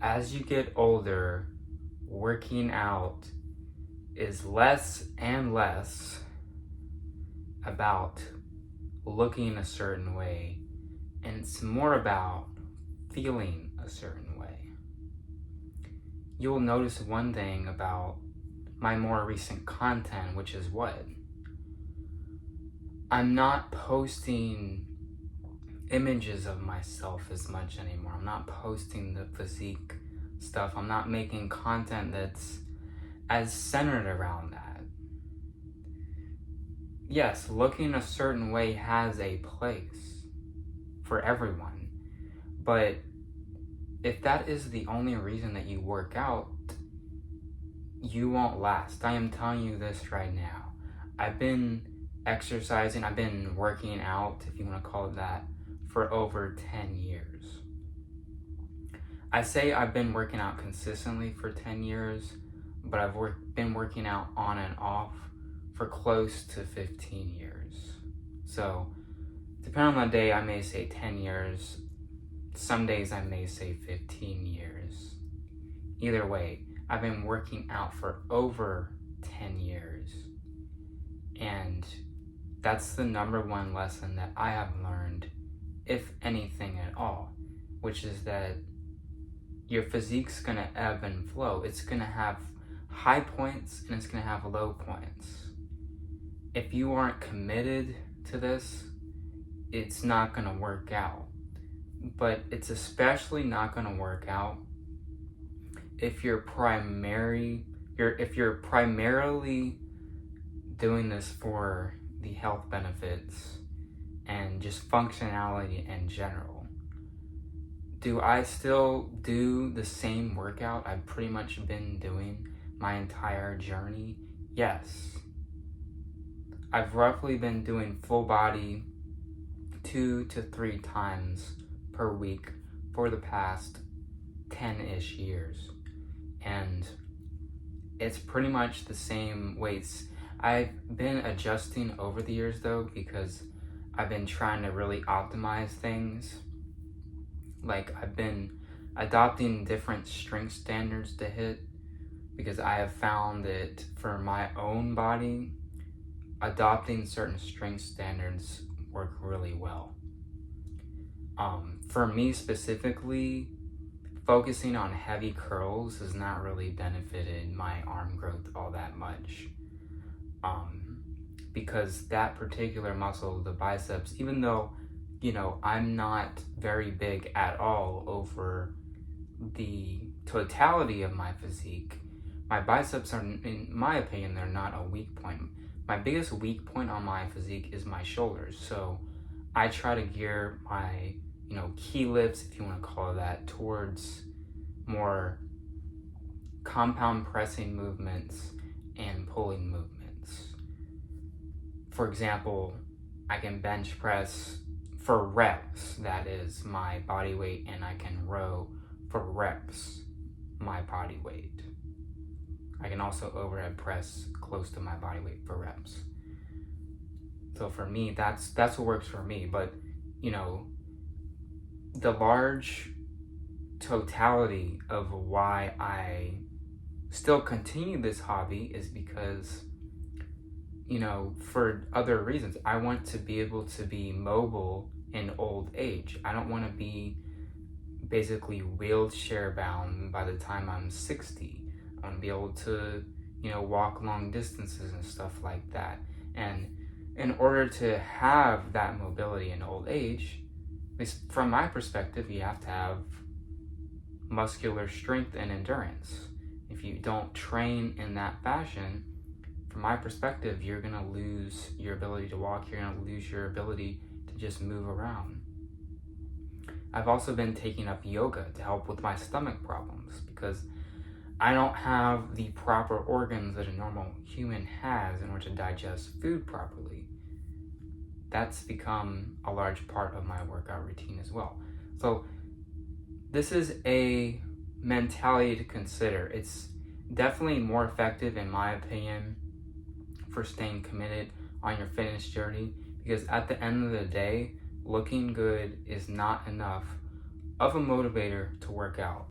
as you get older, working out is less and less about looking a certain way, and it's more about feeling a certain way. You'll notice one thing about my more recent content, which is what? I'm not posting images of myself as much anymore. I'm not posting the physique stuff. I'm not making content that's as centered around that. Yes, looking a certain way has a place for everyone, but if that is the only reason that you work out, you won't last. I am telling you this right now. I've been exercising, I've been working out, if you want to call it that, for over 10 years. I say I've been working out consistently for 10 years, but I've been working out on and off for close to 15 years. So, depending on the day, I may say 10 years. Some days I may say 15 years. Either way, I've been working out for over 10 years. And that's the number one lesson that I have learned, if anything at all, which is that your physique's gonna ebb and flow. It's gonna have high points and it's gonna have low points. If you aren't committed to this, it's not gonna work out. But it's especially not gonna work out if you're primarily doing this for the health benefits and just functionality in general. Do I still do the same workout I've pretty much been doing my entire journey? Yes. I've roughly been doing full body 2 to 3 times per week for the past 10-ish years. And it's pretty much the same weights. I've been adjusting over the years though, because I've been trying to really optimize things. Like, I've been adopting different strength standards to hit, because I have found that for my own body, adopting certain strength standards work really well. For me specifically, focusing on heavy curls has not really benefited my arm growth all that much. Because that particular muscle, the biceps, even though, I'm not very big at all over the totality of my physique, my biceps are, in my opinion, they're not a weak point. My biggest weak point on my physique is my shoulders. So I try to gear my, key lifts, if you want to call it that, towards more compound pressing movements and pulling movements. For example, I can bench press for reps, that is my body weight, and I can row for reps, my body weight. I can also overhead press close to my body weight for reps. So for me, that's what works for me. But, the large totality of why I still continue this hobby is because, for other reasons. I want to be able to be mobile in old age. I don't want to be basically wheelchair bound by the time I'm 60. I want to be able to, walk long distances and stuff like that. And in order to have that mobility in old age, at least from my perspective, you have to have muscular strength and endurance. If you don't train in that fashion, from my perspective, you're going to lose your ability to walk. You're going to lose your ability to just move around. I've also been taking up yoga to help with my stomach problems, because I don't have the proper organs that a normal human has in order to digest food properly. That's become a large part of my workout routine as well. So this is a mentality to consider. It's definitely more effective, in my opinion, for staying committed on your fitness journey, because at the end of the day, looking good is not enough of a motivator to work out.